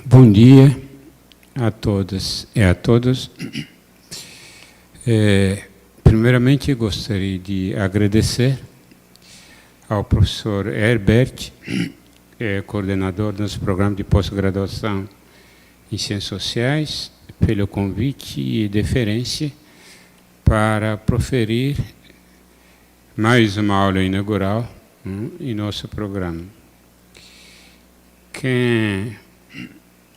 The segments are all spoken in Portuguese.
Bom dia a todas e a todos. Primeiramente, gostaria de agradecer ao professor Herbert, coordenador do nosso programa de pós-graduação em Ciências Sociais, pelo convite e deferência para proferir mais uma aula inaugural em nosso programa. Quem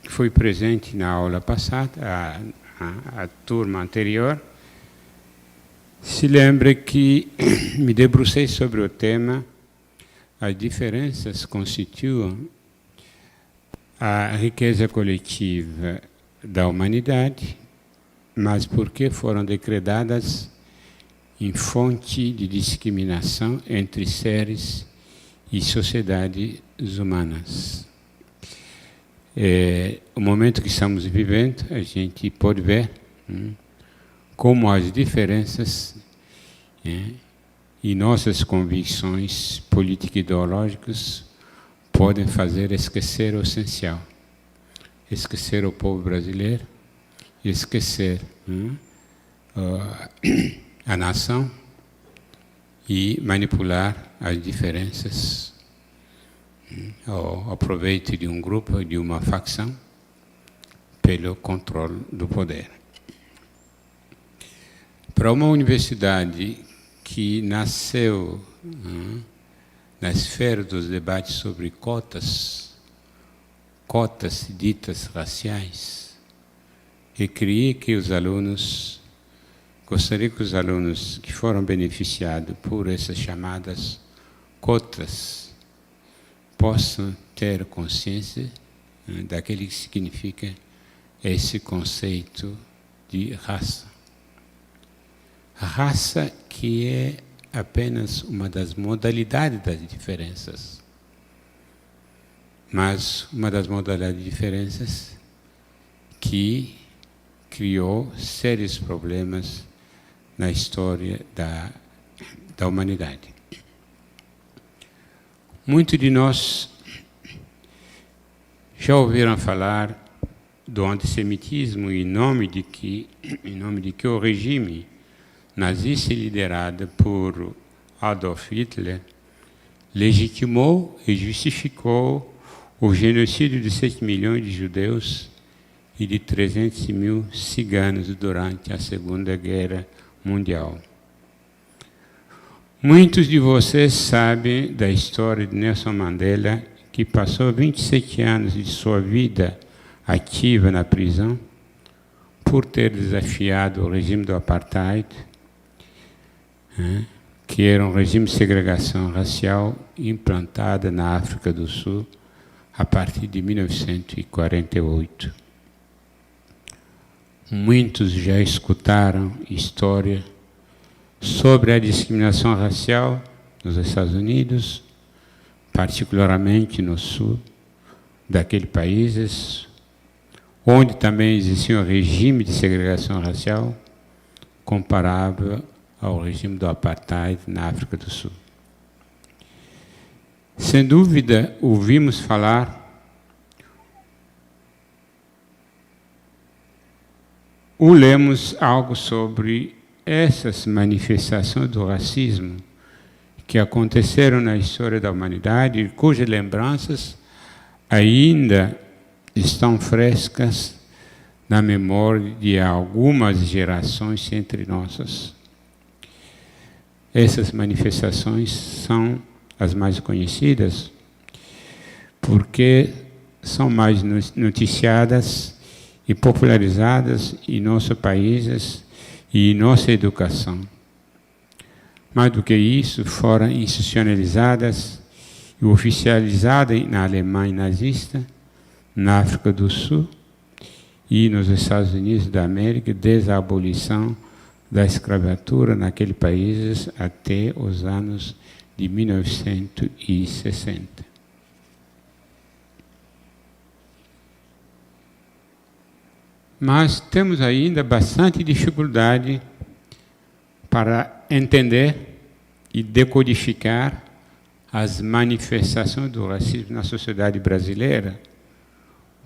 foi presente na aula passada, a turma anterior, se lembra que me debrucei sobre o tema as diferenças constituem a riqueza coletiva da humanidade, mas por que foram decretadas em fonte de discriminação entre seres e sociedades humanas. O momento que estamos vivendo, a gente pode ver como as diferenças e nossas convicções político-ideológicas podem fazer esquecer o essencial, esquecer o povo brasileiro, esquecer a nação e manipular as diferenças ao proveito de um grupo, de uma facção, pelo controle do poder. Para uma universidade que nasceu na esfera dos debates sobre cotas ditas raciais, e queria que os alunos, gostaria que os alunos que foram beneficiados por essas chamadas cotas possam ter consciência daquele que significa esse conceito de raça. A raça que é apenas uma das modalidades das diferenças, mas uma das modalidades de diferenças que criou sérios problemas na história da humanidade. Muitos de nós já ouviram falar do antissemitismo em nome de que o regime nazista liderado por Adolf Hitler legitimou e justificou o genocídio de 7 milhões de judeus e de 300 mil ciganos durante a Segunda Guerra Mundial. Muitos de vocês sabem da história de Nelson Mandela, que passou 27 anos de sua vida ativa na prisão por ter desafiado o regime do Apartheid, que era um regime de segregação racial implantado na África do Sul a partir de 1948. Muitos já escutaram história sobre a discriminação racial nos Estados Unidos, particularmente no sul daquele país, onde também existia um regime de segregação racial comparável ao regime do Apartheid na África do Sul. Sem dúvida, ouvimos falar ou lemos algo sobre essas manifestações do racismo que aconteceram na história da humanidade e cujas lembranças ainda estão frescas na memória de algumas gerações entre nós. Essas manifestações são as mais conhecidas porque são mais noticiadas e popularizadas em nossos países e nossa educação. Mais do que isso, foram institucionalizadas e oficializadas na Alemanha nazista, na África do Sul e nos Estados Unidos da América, desde a abolição da escravatura naquele país até os anos de 1960. Mas temos ainda bastante dificuldade para entender e decodificar as manifestações do racismo na sociedade brasileira,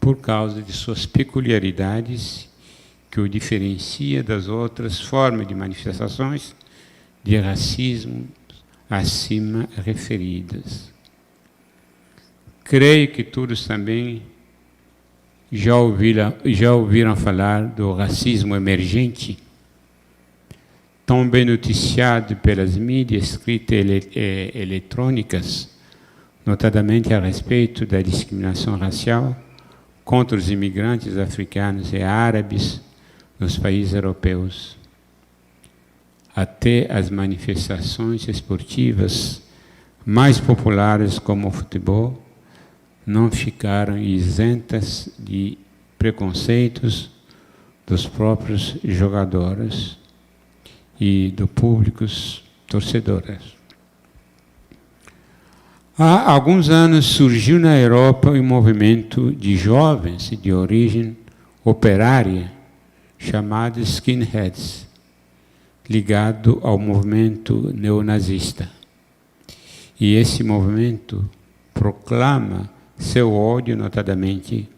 por causa de suas peculiaridades que o diferencia das outras formas de manifestações de racismo acima referidas. Creio que todos também já ouviram falar do racismo emergente, tão bem noticiado pelas mídias escritas e eletrônicas, notadamente a respeito da discriminação racial contra os imigrantes africanos e árabes nos países europeus. Até as manifestações esportivas mais populares, como o futebol, não ficaram isentas de preconceitos dos próprios jogadores e do públicos torcedores. Há alguns anos surgiu na Europa um movimento de jovens de origem operária chamado skinheads, ligado ao movimento neonazista. E esse movimento proclama seu ódio, notadamente,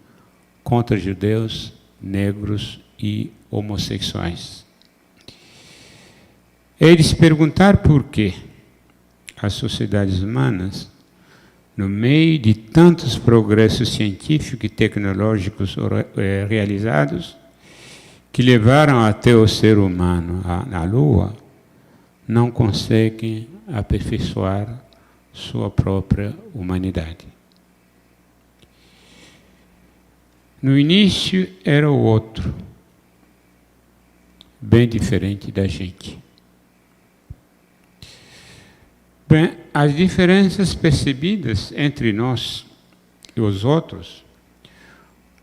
contra judeus, negros e homossexuais. Eles perguntaram por que as sociedades humanas, no meio de tantos progressos científicos e tecnológicos realizados, que levaram até o ser humano na Lua, não conseguem aperfeiçoar sua própria humanidade. No início era o outro, bem diferente da gente. Bem, as diferenças percebidas entre nós e os outros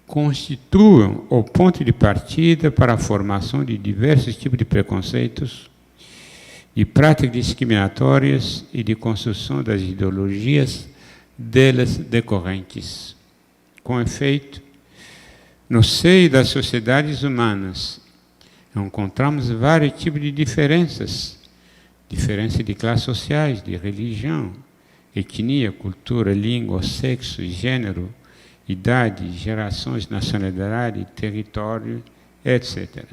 constituem o ponto de partida para a formação de diversos tipos de preconceitos, de práticas discriminatórias e de construção das ideologias delas decorrentes. Com efeito, no seio das sociedades humanas, encontramos vários tipos de diferenças de classes sociais, de religião, etnia, cultura, língua, sexo, gênero, idade, gerações, nacionalidade, território, etc.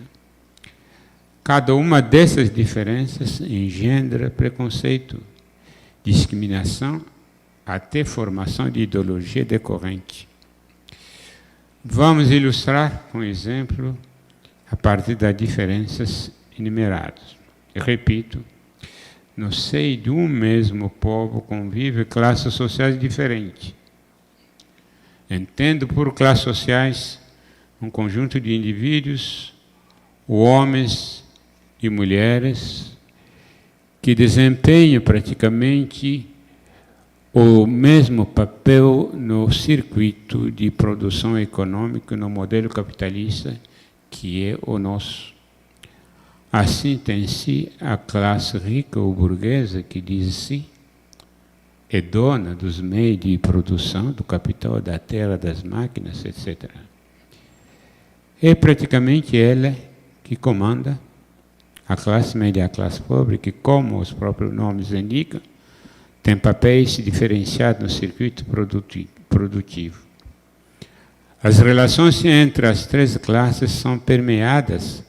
Cada uma dessas diferenças engendra preconceito, discriminação, até formação de ideologia decorrente. Vamos ilustrar com exemplo a partir das diferenças enumeradas. Eu repito, no seio de um mesmo povo convivem classes sociais diferentes. Entendo por classes sociais um conjunto de indivíduos, homens e mulheres, que desempenham praticamente o mesmo papel no circuito de produção econômica no modelo capitalista que é o nosso. Assim tem-se a classe rica ou burguesa que diz-se é dona dos meios de produção, do capital, da terra, das máquinas, etc. É praticamente ela que comanda a classe média e a classe pobre, que, como os próprios nomes indicam, tem papéis diferenciados no circuito produtivo. As relações entre as três classes são permeadas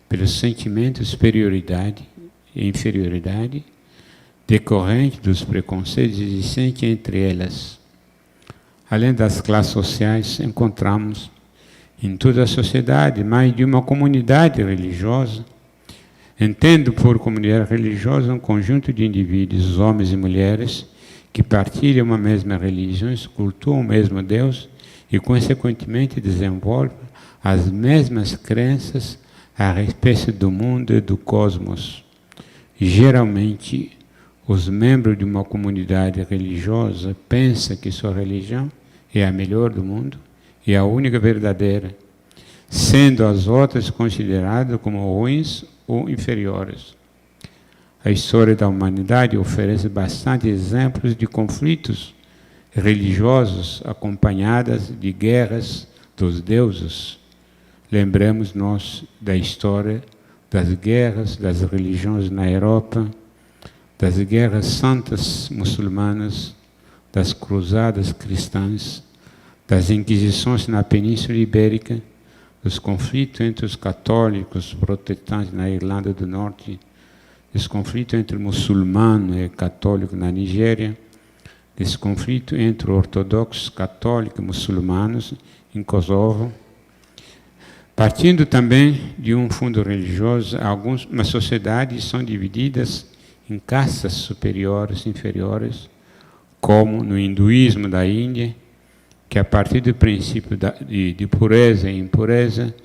pelos sentimentos de superioridade e inferioridade decorrentes dos preconceitos existentes entre elas. Além das classes sociais, encontramos em toda a sociedade mais de uma comunidade religiosa. Entendo por comunidade religiosa um conjunto de indivíduos, homens e mulheres, que partilham uma mesma religião, cultuam o mesmo Deus e, consequentemente, desenvolvem as mesmas crenças a respeito do mundo e do cosmos. Geralmente, os membros de uma comunidade religiosa pensam que sua religião é a melhor do mundo e a única verdadeira, sendo as outras consideradas como ruins ou inferiores. A história da humanidade oferece bastante exemplos de conflitos religiosos acompanhadas de guerras dos deuses. Lembremos-nos da história das guerras das religiões na Europa, das guerras santas muçulmanas, das cruzadas cristãs, das inquisições na Península Ibérica, dos conflitos entre os católicos e os protestantes na Irlanda do Norte, dos conflitos entre muçulmanos e católicos na Nigéria, desse conflito entre ortodoxos, católicos e muçulmanos em Kosovo, partindo também de um fundo religioso, algumas sociedades são divididas em castas superiores e inferiores, como no hinduísmo da Índia, que a partir do princípio de pureza e impureza,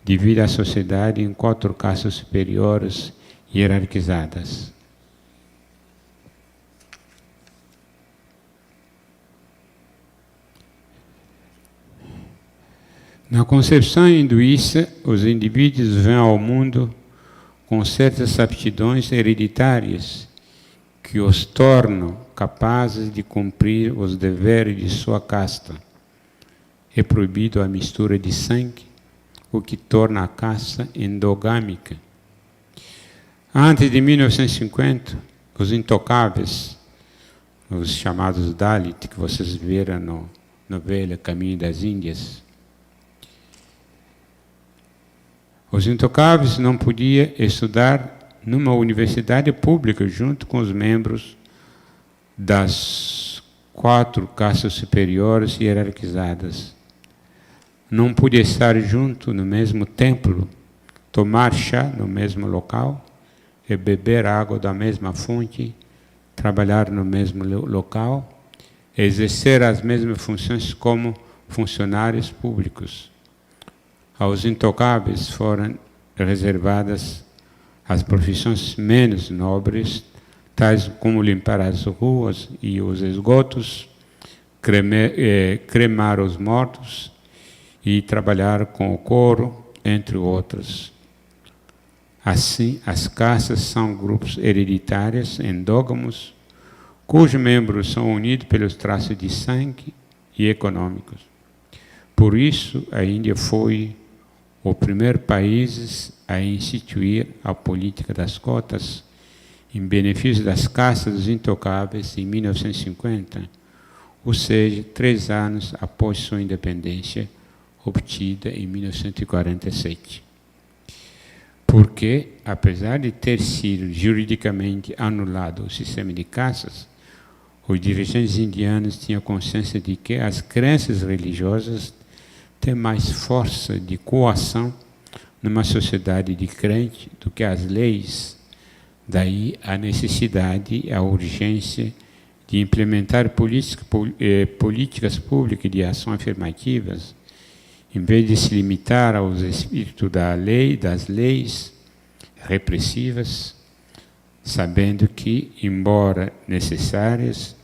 divide a sociedade em 4 castas superiores hierarquizadas. Na concepção hinduísta, os indivíduos vêm ao mundo com certas aptidões hereditárias que os tornam capazes de cumprir os deveres de sua casta. É proibido a mistura de sangue, o que torna a casta endogâmica. Antes de 1950, os intocáveis, os chamados Dalit, que vocês viram na novela Caminho das Índias, os intocáveis não podiam estudar numa universidade pública junto com os membros das 4 castas superiores hierarquizadas. Não podia estar junto no mesmo templo, tomar chá no mesmo local e beber água da mesma fonte, trabalhar no mesmo local, exercer as mesmas funções como funcionários públicos. Aos intocáveis foram reservadas as profissões menos nobres, tais como limpar as ruas e os esgotos, cremar os mortos e trabalhar com o couro, entre outros. Assim, as castas são grupos hereditários endógamos, cujos membros são unidos pelos traços de sangue e econômicos. Por isso, a Índia foi o primeiro país a instituir a política das cotas em benefício das castas dos intocáveis em 1950, ou seja, 3 anos após sua independência, obtida em 1947. Porque, apesar de ter sido juridicamente anulado o sistema de castas, os dirigentes indianos tinham consciência de que as crenças religiosas têm mais força de coação numa sociedade de crente do que as leis. Daí a necessidade e a urgência de implementar políticas públicas de ação afirmativas, em vez de se limitar aos espíritos da lei, das leis repressivas, sabendo que, embora necessárias,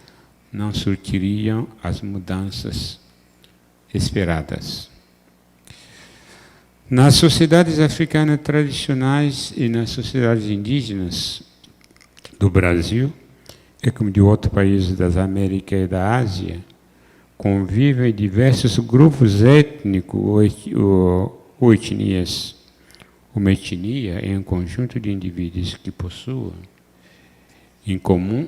não surtiriam as mudanças esperadas. Nas sociedades africanas tradicionais e nas sociedades indígenas do Brasil, e como de outros países das Américas e da Ásia, convivem diversos grupos étnicos ou etnias. Uma etnia é um conjunto de indivíduos que possuem em comum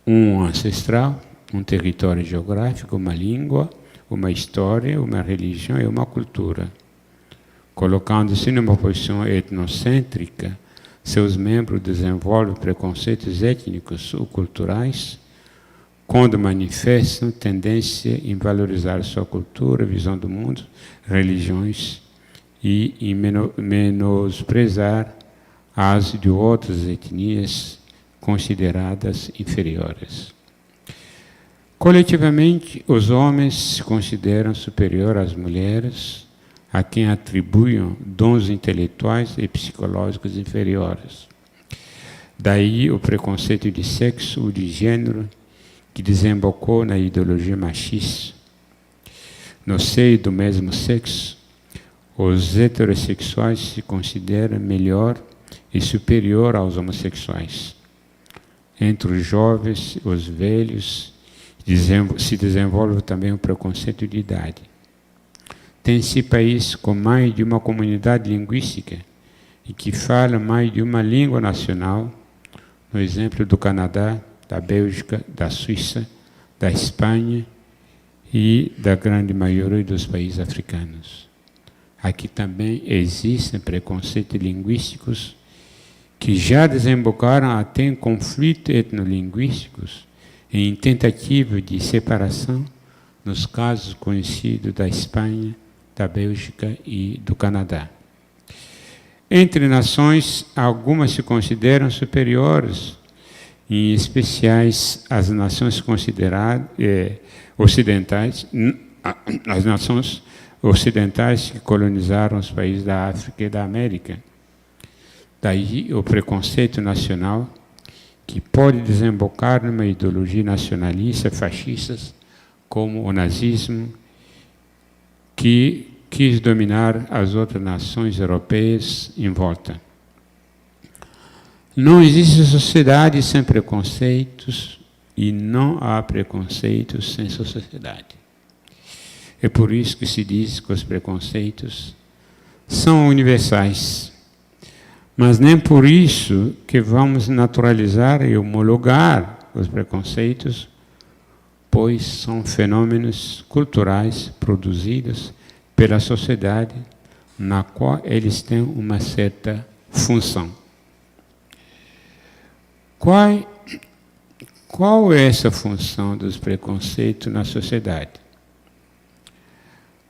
um ancestral, um território geográfico, uma língua, uma história, uma religião e uma cultura. Colocando-se numa posição etnocêntrica, seus membros desenvolvem preconceitos étnicos ou culturais, quando manifestam tendência em valorizar sua cultura, visão do mundo, religiões e em menosprezar as de outras etnias consideradas inferiores. Coletivamente, os homens se consideram superiores às mulheres, a quem atribuem dons intelectuais e psicológicos inferiores. Daí o preconceito de sexo ou de gênero, que desembocou na ideologia machista. No seio do mesmo sexo, os heterossexuais se consideram melhor e superior aos homossexuais. Entre os jovens e os velhos se desenvolve também o preconceito de idade. Tem-se país com mais de uma comunidade linguística e que fala mais de uma língua nacional, no exemplo do Canadá, da Bélgica, da Suíça, da Espanha e da grande maioria dos países africanos. Aqui também existem preconceitos linguísticos que já desembocaram até em conflitos etnolinguísticos, em tentativa de separação, nos casos conhecidos da Espanha, da Bélgica e do Canadá. Entre nações, algumas se consideram superiores, em especiais as nações consideradas ocidentais, as nações ocidentais que colonizaram os países da África e da América. Daí o preconceito nacional, que pode desembocar numa ideologia nacionalista fascista, como o nazismo, que quis dominar as outras nações europeias em volta. Não existe sociedade sem preconceitos e não há preconceitos sem sociedade. É por isso que se diz que os preconceitos são universais, mas nem por isso que vamos naturalizar e homologar os preconceitos, pois são fenômenos culturais produzidos pela sociedade na qual eles têm uma certa função. Qual é essa função dos preconceitos na sociedade?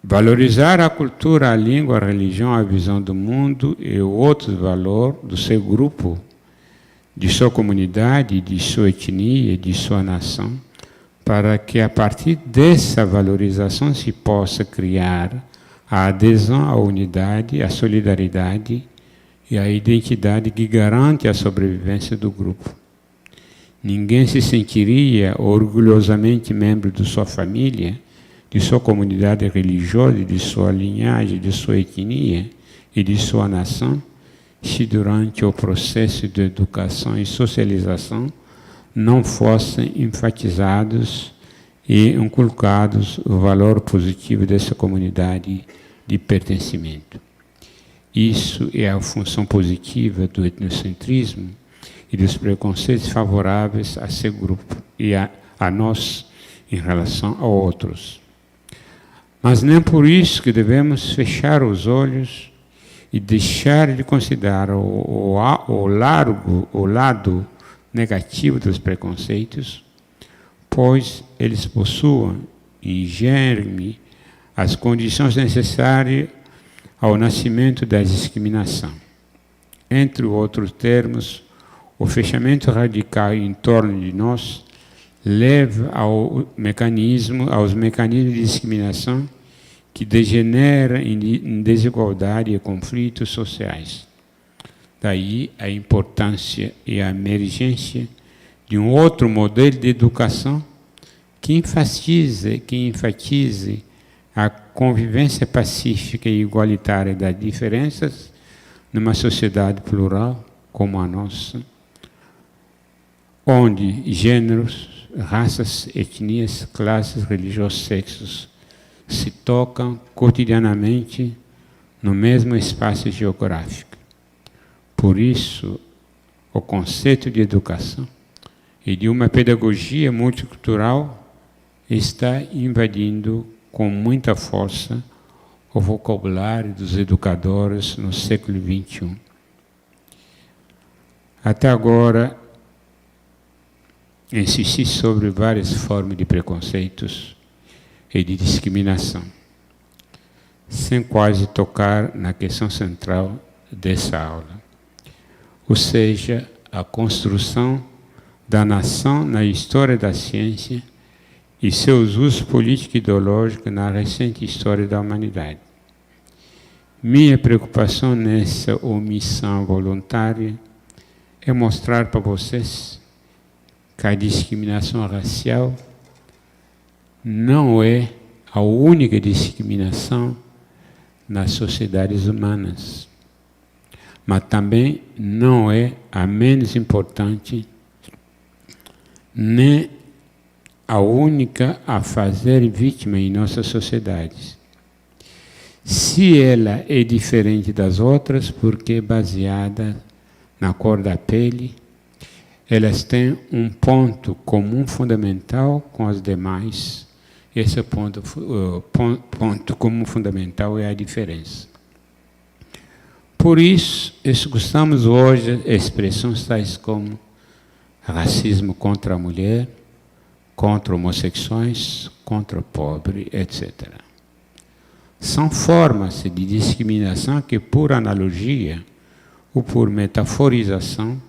Valorizar a cultura, a língua, a religião, a visão do mundo e outros valores do seu grupo, de sua comunidade, de sua etnia, de sua nação, para que a partir dessa valorização se possa criar a adesão à unidade, à solidariedade e à identidade que garante a sobrevivência do grupo. Ninguém se sentiria orgulhosamente membro de sua família, de sua comunidade religiosa, de sua linhagem, de sua etnia e de sua nação, se durante o processo de educação e socialização não fossem enfatizados e inculcados o valor positivo dessa comunidade de pertencimento. Isso é a função positiva do etnocentrismo e dos preconceitos favoráveis a seu grupo e a nós em relação a outros. Mas nem por isso que devemos fechar os olhos e deixar de considerar o lado negativo dos preconceitos, pois eles possuem em germe as condições necessárias ao nascimento da discriminação. Entre outros termos, o fechamento radical em torno de nós leva aos mecanismos de discriminação que degeneram em desigualdade e conflitos sociais. Daí a importância e a emergência de um outro modelo de educação que enfatize a convivência pacífica e igualitária das diferenças numa sociedade plural como a nossa, onde gêneros, raças, etnias, classes, religiões, sexos se tocam cotidianamente no mesmo espaço geográfico. Por isso, o conceito de educação e de uma pedagogia multicultural está invadindo com muita força o vocabulário dos educadores no século XXI. Até agora, insisti sobre várias formas de preconceitos e de discriminação, sem quase tocar na questão central dessa aula, ou seja, a construção da nação na história da ciência e seus usos políticos e ideológicos na recente história da humanidade. Minha preocupação nessa omissão voluntária é mostrar para vocês que a discriminação racial não é a única discriminação nas sociedades humanas, mas também não é a menos importante, nem a única a fazer vítima em nossas sociedades. Se ela é diferente das outras, porque é baseada na cor da pele, elas têm um ponto comum fundamental com as demais, Esse ponto como fundamental é a diferença. Por isso, escutamos hoje expressões tais como racismo contra a mulher, contra homossexuais, contra o pobre, etc. São formas de discriminação que, por analogia ou por metaforização,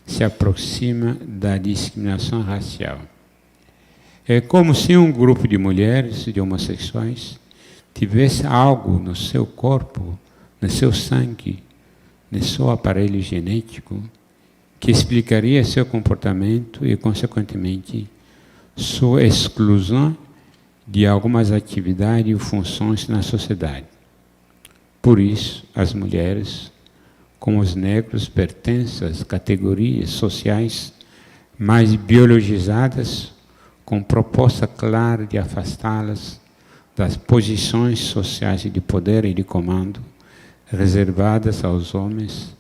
se aproxima da discriminação racial. É como se um grupo de mulheres, de homossexuais, tivesse algo no seu corpo, no seu sangue, no seu aparelho genético, que explicaria seu comportamento e, consequentemente, sua exclusão de algumas atividades e funções na sociedade. Por isso, as mulheres, como os negros, pertencem às categorias sociais mais biologizadas, com proposta clara de afastá-las das posições sociais de poder e de comando reservadas aos homens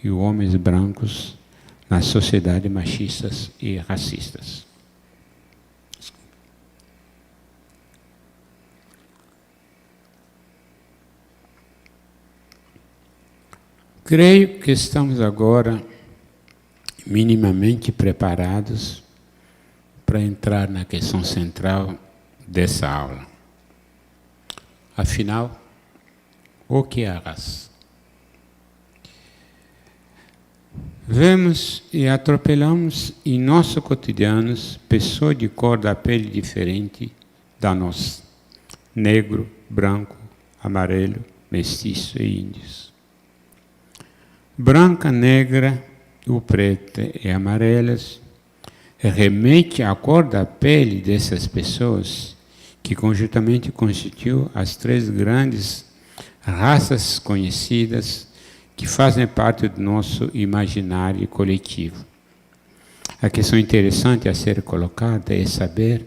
e homens brancos nas sociedades machistas e racistas. Creio que estamos agora minimamente preparados para entrar na questão central dessa aula. Afinal, o que é a raça? Vemos e atropelamos em nossos cotidianos pessoas de cor da pele diferente da nossa. Negro, branco, amarelo, mestiço e índios. Branca, negra, ou preta e amarelas remete à cor da pele dessas pessoas que conjuntamente constituem as três grandes raças conhecidas que fazem parte do nosso imaginário coletivo. A questão interessante a ser colocada é saber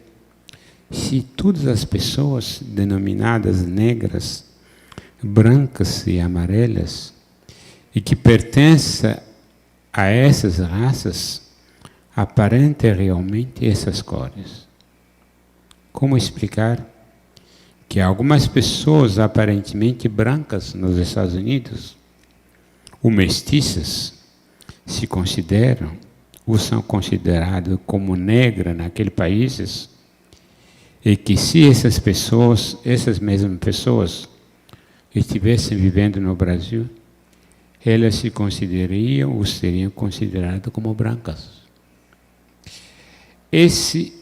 se todas as pessoas denominadas negras, brancas e amarelas e que pertencem a essas raças aparentem realmente essas cores. Como explicar que algumas pessoas aparentemente brancas nos Estados Unidos, ou mestiças, se consideram ou são consideradas como negras naqueles países, e que se essas pessoas, essas mesmas pessoas, estivessem vivendo no Brasil, elas se considerariam ou seriam consideradas como brancas. Esse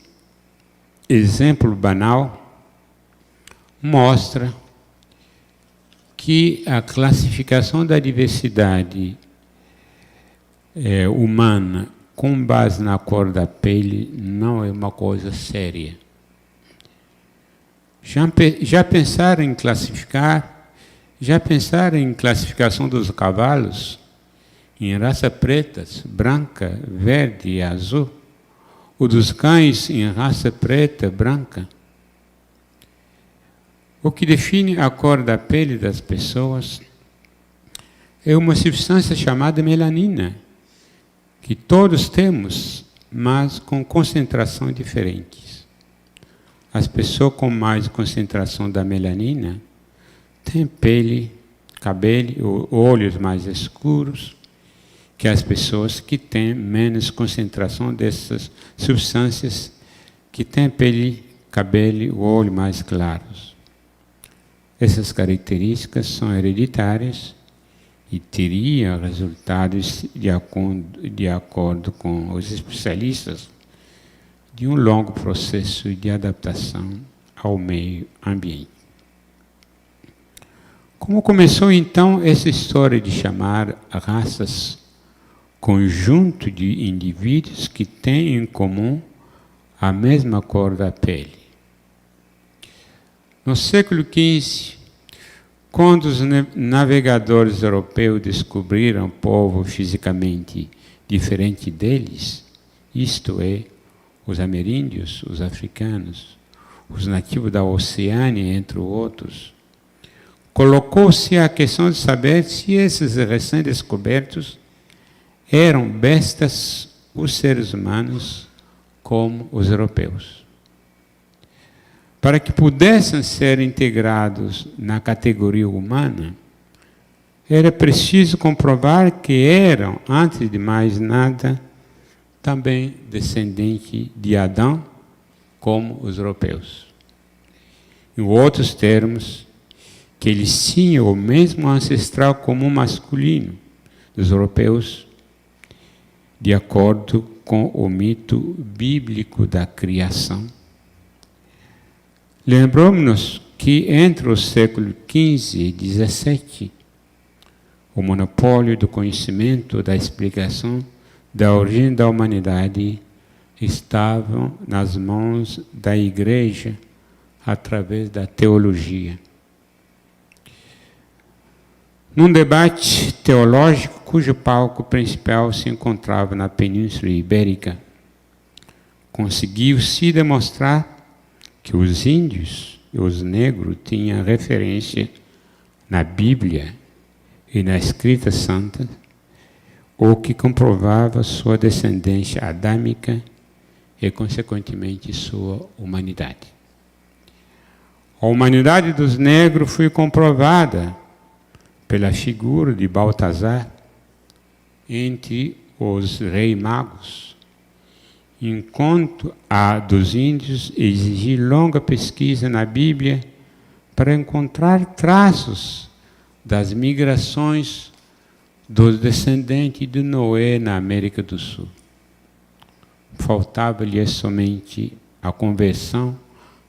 exemplo banal mostra que a classificação da diversidade humana com base na cor da pele não é uma coisa séria. Já pensaram em classificar? Já pensaram em classificação dos cavalos em raças pretas, branca, verde e azul? Ou dos cães em raça preta, branca? O que define a cor da pele das pessoas é uma substância chamada melanina, que todos temos, mas com concentração diferentes. As pessoas com mais concentração da melanina têm pele, cabelo, olhos mais escuros que as pessoas que têm menos concentração dessas substâncias, que têm pele, cabelo e olhos mais claros. Essas características são hereditárias e teriam resultados, de acordo com os especialistas, de um longo processo de adaptação ao meio ambiente. Como começou então essa história de chamar raças conjunto de indivíduos que têm em comum a mesma cor da pele? No século XV, quando os navegadores europeus descobriram povo fisicamente diferente deles, isto é, os ameríndios, os africanos, os nativos da Oceânia, entre outros, colocou-se a questão de saber se esses recém-descobertos eram bestas, os seres humanos, como os europeus. para que pudessem ser integrados na categoria humana, era preciso comprovar que eram, antes de mais nada, também descendentes de Adão, como os europeus. Em outros termos, que eles tinham o mesmo ancestral comum masculino dos europeus, de acordo com o mito bíblico da criação. Lembramos-nos que entre o século XV e XVII, o monopólio do conhecimento, da explicação da origem da humanidade estava nas mãos da Igreja através da teologia. Num debate teológico cujo palco principal se encontrava na Península Ibérica, conseguiu-se demonstrar que os índios e os negros tinham referência na Bíblia e na Escrita Santa, o que comprovava sua descendência adâmica e, consequentemente, sua humanidade. A humanidade dos negros foi comprovada pela figura de Baltazar entre os reis magos, enquanto a dos índios exigia longa pesquisa na Bíblia para encontrar traços das migrações dos descendentes de Noé na América do Sul. Faltava-lhe somente a conversão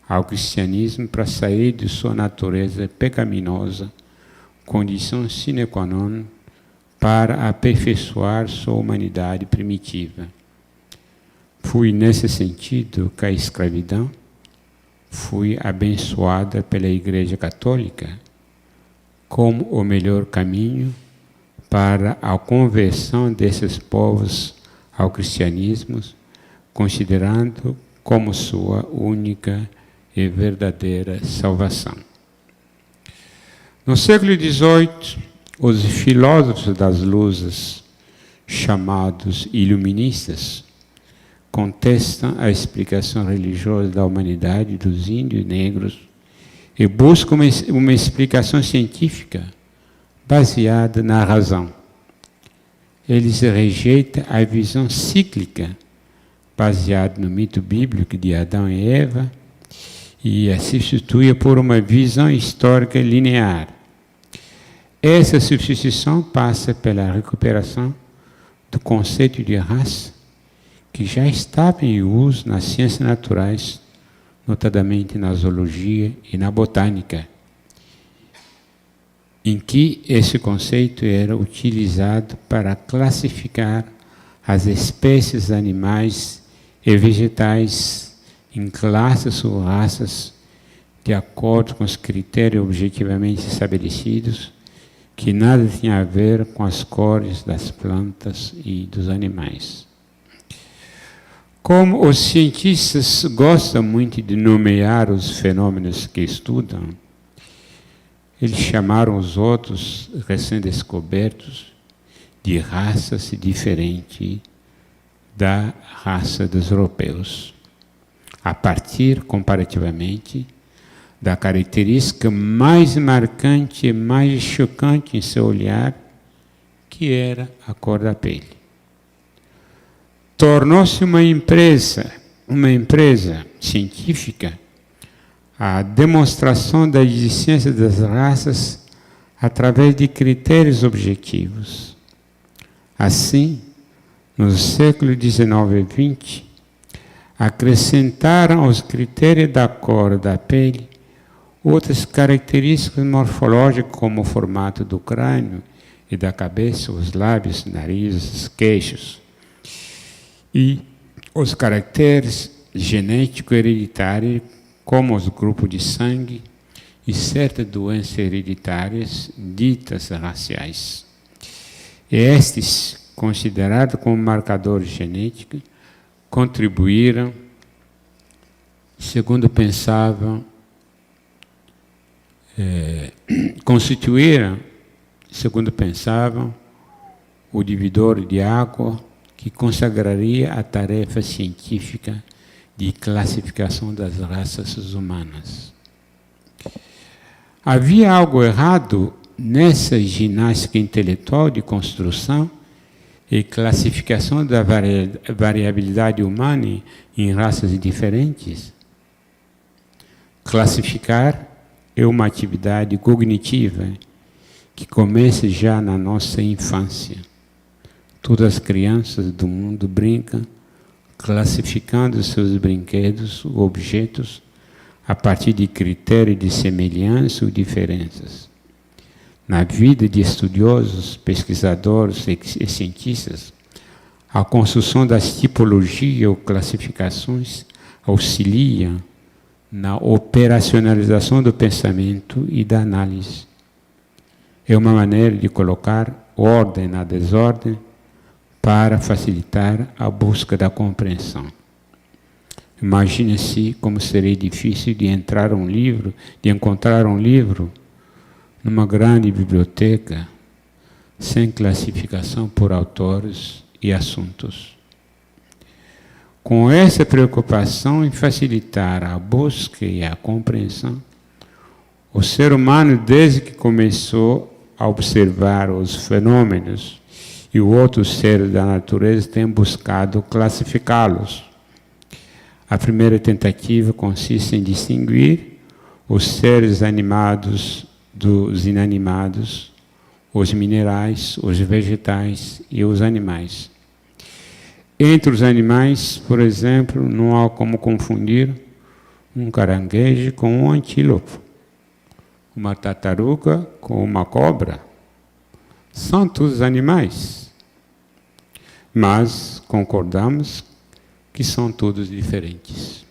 ao cristianismo para sair de sua natureza pecaminosa, condição sine qua non para aperfeiçoar sua humanidade primitiva. Foi nesse sentido que a escravidão foi abençoada pela Igreja Católica como o melhor caminho para a conversão desses povos ao cristianismo, considerando como sua única e verdadeira salvação. No século XVIII, os filósofos das luzes, chamados iluministas, contestam a explicação religiosa da humanidade dos índios negros e buscam uma explicação científica baseada na razão. Eles rejeitam a visão cíclica baseada no mito bíblico de Adão e Eva e a substituem por uma visão histórica linear. Essa substituição passa pela recuperação do conceito de raça, que já estava em uso nas ciências naturais, notadamente na zoologia e na botânica, em que esse conceito era utilizado para classificar as espécies animais e vegetais em classes ou raças, de acordo com os critérios objetivamente estabelecidos, que nada tinha a ver com as cores das plantas e dos animais. Como os cientistas gostam muito de nomear os fenômenos que estudam, eles chamaram os outros recém-descobertos de raças diferentes da raça dos europeus, a partir, comparativamente, da característica mais marcante e mais chocante em seu olhar, que era a cor da pele. Tornou-se uma empresa científica a demonstração da existência das raças através de critérios objetivos. Assim, nos séculos XIX e XX, acrescentaram aos critérios da cor da pele outras características morfológicas, como o formato do crânio e da cabeça, os lábios, nariz, os queixos, e os caracteres genéticos hereditários, como os grupos de sangue e certas doenças hereditárias ditas raciais. Estes, considerados como marcadores genéticos, contribuíram, segundo pensavam, constituíram, segundo pensavam, o divisor de água que consagraria a tarefa científica de classificação das raças humanas. Havia algo errado nessa ginástica intelectual de construção e classificação da variabilidade humana em raças diferentes? Classificar é uma atividade cognitiva que começa já na nossa infância. Todas as crianças do mundo brincam classificando seus brinquedos, objetos, a partir de critérios de semelhança ou diferenças. Na vida de estudiosos, pesquisadores e cientistas, a construção das tipologias ou classificações auxilia na operacionalização do pensamento e da análise. É uma maneira de colocar ordem na desordem para facilitar a busca da compreensão. Imagine-se como seria difícil de encontrar um livro numa grande biblioteca sem classificação por autores e assuntos. Com essa preocupação em facilitar a busca e a compreensão, o ser humano, desde que começou a observar os fenômenos e outros seres da natureza, tem buscado classificá-los. A primeira tentativa consiste em distinguir os seres animados dos inanimados, os minerais, os vegetais e os animais. Entre os animais, por exemplo, não há como confundir um caranguejo com um antílope, uma tartaruga com uma cobra. São todos animais, mas concordamos que são todos diferentes.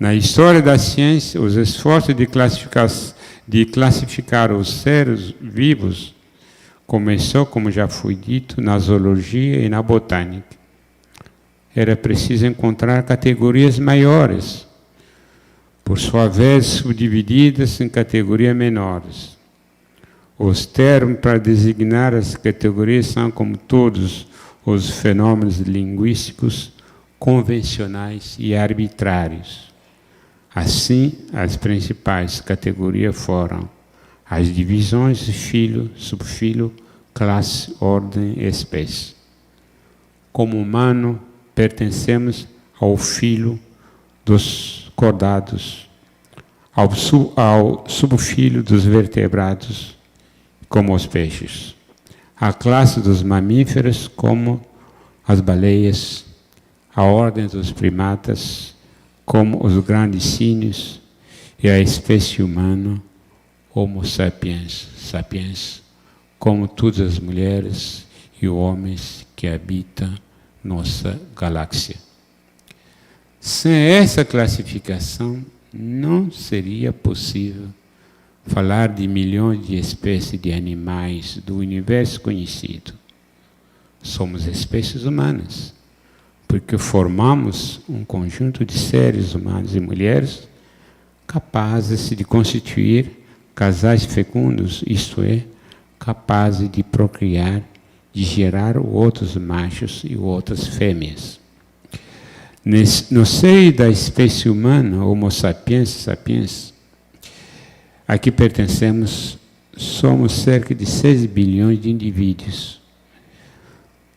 Na história da ciência, os esforços de classificar os seres vivos começou, como já foi dito, na zoologia e na botânica. Era preciso encontrar categorias maiores, por sua vez subdivididas em categorias menores. Os termos para designar as categorias são, como todos os fenômenos linguísticos, convencionais e arbitrários. Assim, as principais categorias foram as divisões de filho, subfilho, classe, ordem e espécie. Como humano, pertencemos ao filho dos cordados, ao subfilho dos vertebrados, como os peixes, à classe dos mamíferos, como as baleias, à ordem dos primatas, como os grandes símios, e à espécie humana, Homo sapiens, sapiens, como todas as mulheres e homens que habitam nossa galáxia. Sem essa classificação, não seria possível falar de milhões de espécies de animais do universo conhecido. Somos espécies humanas, porque formamos um conjunto de seres humanos e mulheres capazes de constituir casais fecundos, isto é, capazes de procriar, de gerar outros machos e outras fêmeas. No seio da espécie humana, Homo sapiens sapiens, a que pertencemos, somos cerca de 6 bilhões de indivíduos.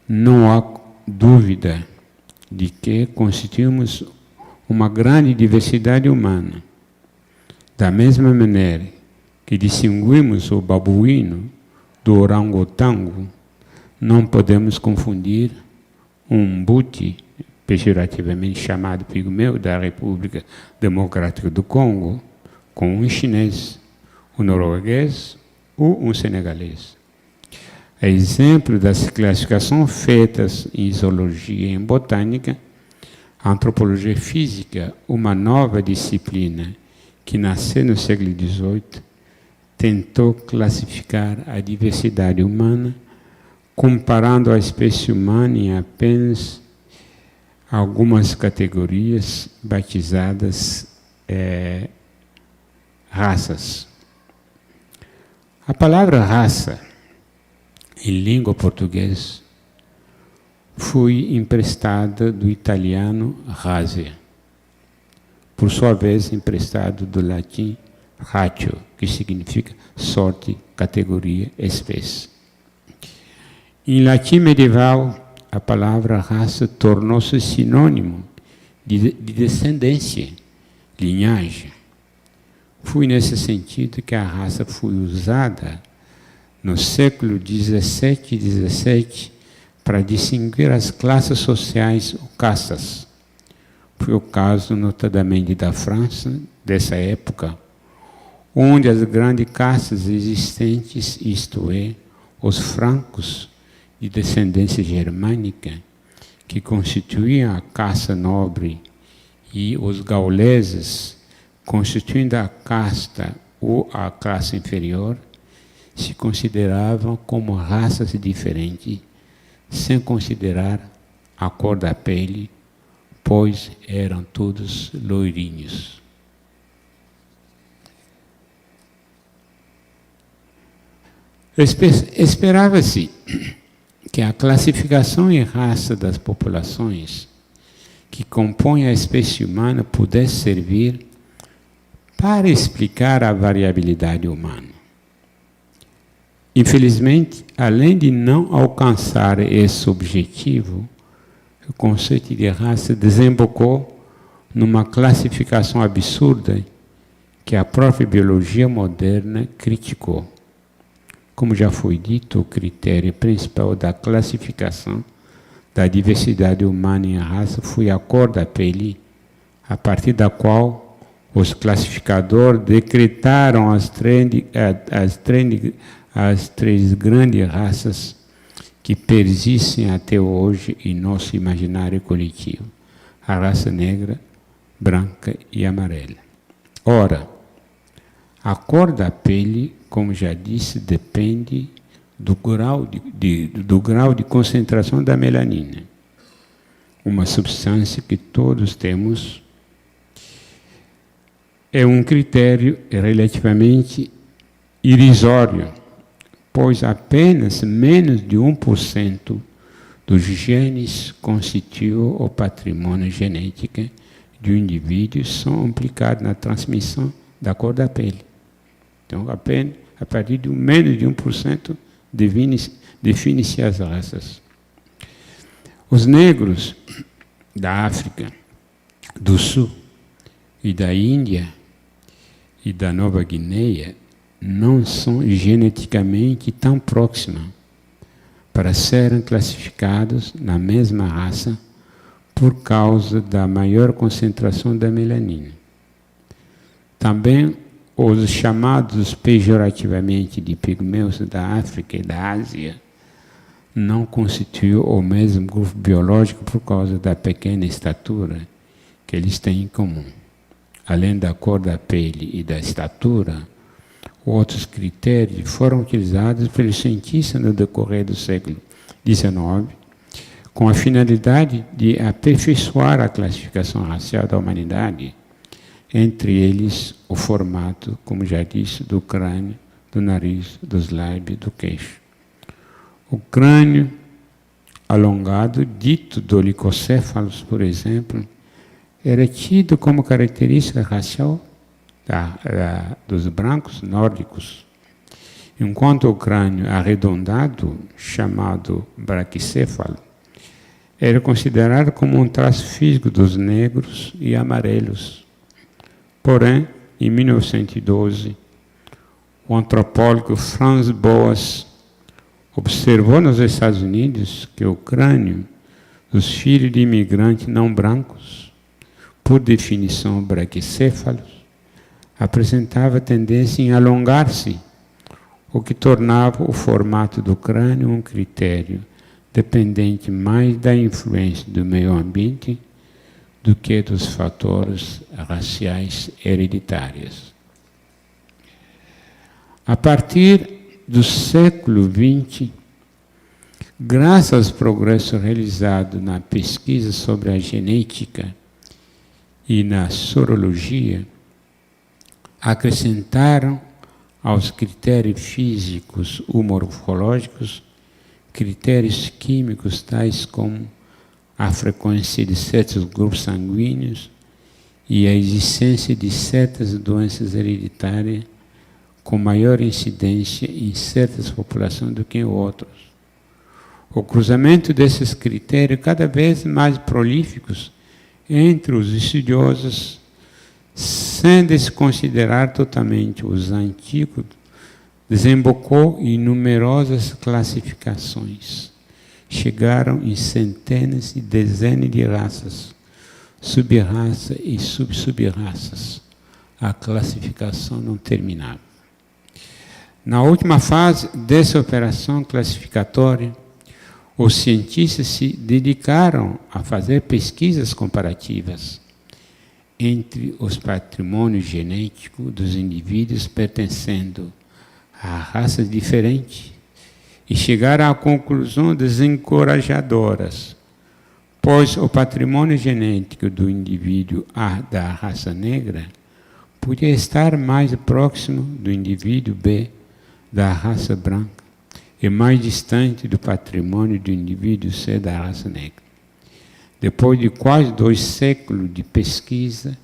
Não há dúvida de que constituímos uma grande diversidade humana. Da mesma maneira que distinguimos o babuíno do orangotango, não podemos confundir um mbuti, pejorativamente chamado pigmeu da República Democrática do Congo, com um chinês, um norueguês ou um senegalês. A exemplo das classificações feitas em zoologia e em botânica, a antropologia física, uma nova disciplina que nasceu no século XVIII, tentou classificar a diversidade humana, comparando a espécie humana em apenas algumas categorias batizadas raças. A palavra raça, em língua portuguesa, foi emprestada do italiano razia, por sua vez emprestado do latim ratio, que significa sorte, categoria, espécie. Em latim medieval, a palavra raça tornou-se sinônimo de descendência, linhagem. Foi nesse sentido que a raça foi usada no século XVII e XVII para distinguir as classes sociais ou castas. Foi o caso, notadamente, da França, dessa época, onde as grandes castas existentes, isto é, os francos de descendência germânica, que constituíam a casta nobre, e os gauleses, constituindo a casta ou a classe inferior, se consideravam como raças diferentes, sem considerar a cor da pele, pois eram todos loirinhos. Esperava-se que a classificação em raça das populações que compõem a espécie humana pudesse servir para explicar a variabilidade humana. Infelizmente, além de não alcançar esse objetivo, o conceito de raça desembocou numa classificação absurda que a própria biologia moderna criticou. Como já foi dito, o critério principal da classificação da diversidade humana em raça foi a cor da pele, a partir da qual os classificadores decretaram as três grandes raças que persistem até hoje em nosso imaginário coletivo: a raça negra, branca e amarela. Ora, a cor da pele, como já disse, depende do grau de concentração da melanina, uma substância que todos temos. É um critério relativamente irrisório, pois apenas menos de 1% dos genes constituem o patrimônio genético de um indivíduo são implicados na transmissão da cor da pele. Então, apenas a partir de menos de 1% define-se as raças. Os negros da África do Sul e da Índia e da Nova Guiné não são geneticamente tão próximos para serem classificados na mesma raça por causa da maior concentração da melanina. Também os chamados pejorativamente de pigmeus da África e da Ásia não constituem o mesmo grupo biológico por causa da pequena estatura que eles têm em comum. Além da cor da pele e da estatura, outros critérios foram utilizados pelos cientistas no decorrer do século XIX, com a finalidade de aperfeiçoar a classificação racial da humanidade, entre eles o formato, como já disse, do crânio, do nariz, dos lábios, do queixo. O crânio alongado, dito dolicocéfalos, por exemplo, era tido como característica racial dos brancos nórdicos, enquanto o crânio arredondado, chamado braquicéfalo, era considerado como um traço físico dos negros e amarelos. Porém, em 1912, o antropólogo Franz Boas observou nos Estados Unidos que o crânio dos filhos de imigrantes não brancos, por definição braquicéfalos, apresentava tendência em alongar-se, o que tornava o formato do crânio um critério dependente mais da influência do meio ambiente do que dos fatores raciais hereditários. A partir do século XX, graças aos progressos realizados na pesquisa sobre a genética e na sorologia, acrescentaram aos critérios físicos ou morfológicos critérios químicos tais como a frequência de certos grupos sanguíneos e a existência de certas doenças hereditárias com maior incidência em certas populações do que em outras. O cruzamento desses critérios cada vez mais prolíficos entre os estudiosos, sem desconsiderar totalmente os antigos, desembocou em numerosas classificações. Chegaram em centenas e dezenas de raças, sub-raças e sub-sub-raças. A classificação não terminava. Na última fase dessa operação classificatória, os cientistas se dedicaram a fazer pesquisas comparativas entre os patrimônios genéticos dos indivíduos pertencendo a raças diferentes e chegaram a conclusões desencorajadoras, pois o patrimônio genético do indivíduo A da raça negra podia estar mais próximo do indivíduo B da raça branca e mais distante do patrimônio do indivíduo C da raça negra. Depois de quase 2 séculos de pesquisa,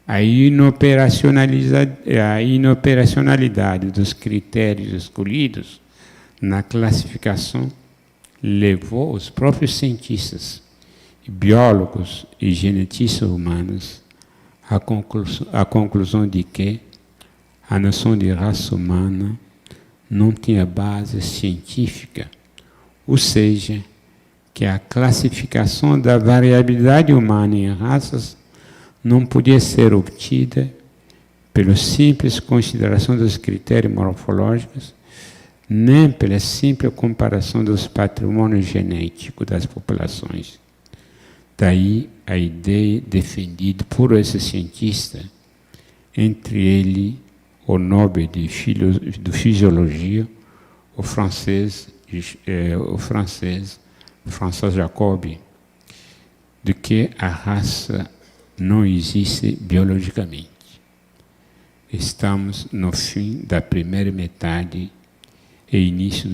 a inoperacionalidade dos critérios escolhidos na classificação levou os próprios cientistas, biólogos e genetistas humanos à conclusão de que a noção de raça humana não tinha base científica, ou seja, que a classificação da variabilidade humana em raças não podia ser obtida pela simples consideração dos critérios morfológicos, nem pela simples comparação dos patrimônios genéticos das populações. Daí a ideia defendida por esse cientista, entre ele o Nobel de Fisiologia, o francês François Jacobi, de que a raça não existe biologicamente. Estamos no fim da primeira metade e início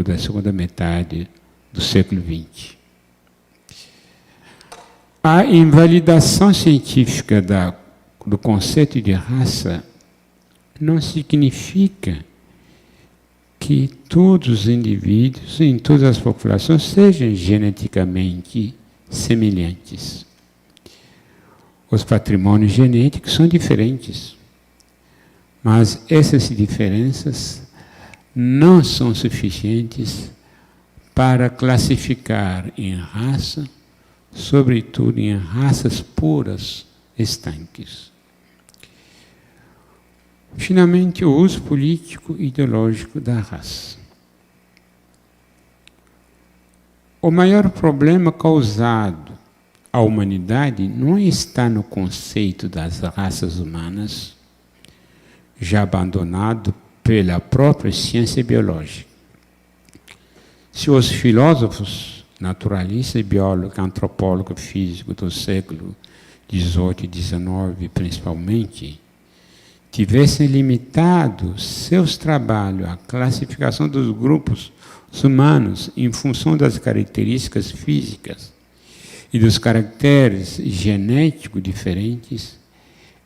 da segunda metade do século XX. A invalidação científica do conceito de raça não significa que todos os indivíduos em todas as populações sejam geneticamente semelhantes. Os patrimônios genéticos são diferentes, mas essas diferenças não são suficientes para classificar em raça, sobretudo em raças puras estanques. Finalmente, o uso político e ideológico da raça. O maior problema causado à humanidade não está no conceito das raças humanas, já abandonado pela própria ciência biológica. Se os filósofos, naturalistas, biólogos, antropólogos, físicos do século XVIII e XIX, principalmente, tivessem limitado seus trabalhos à classificação dos grupos humanos em função das características físicas e dos caracteres genéticos diferentes,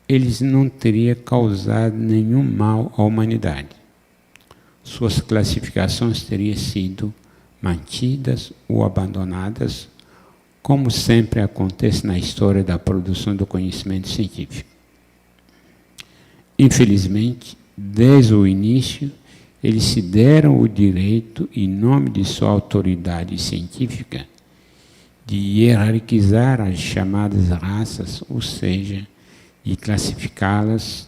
eles não teriam causado nenhum mal à humanidade. Suas classificações teriam sido mantidas ou abandonadas, como sempre acontece na história da produção do conhecimento científico. Infelizmente, desde o início, eles se deram o direito, em nome de sua autoridade científica, de hierarquizar as chamadas raças, ou seja, de classificá-las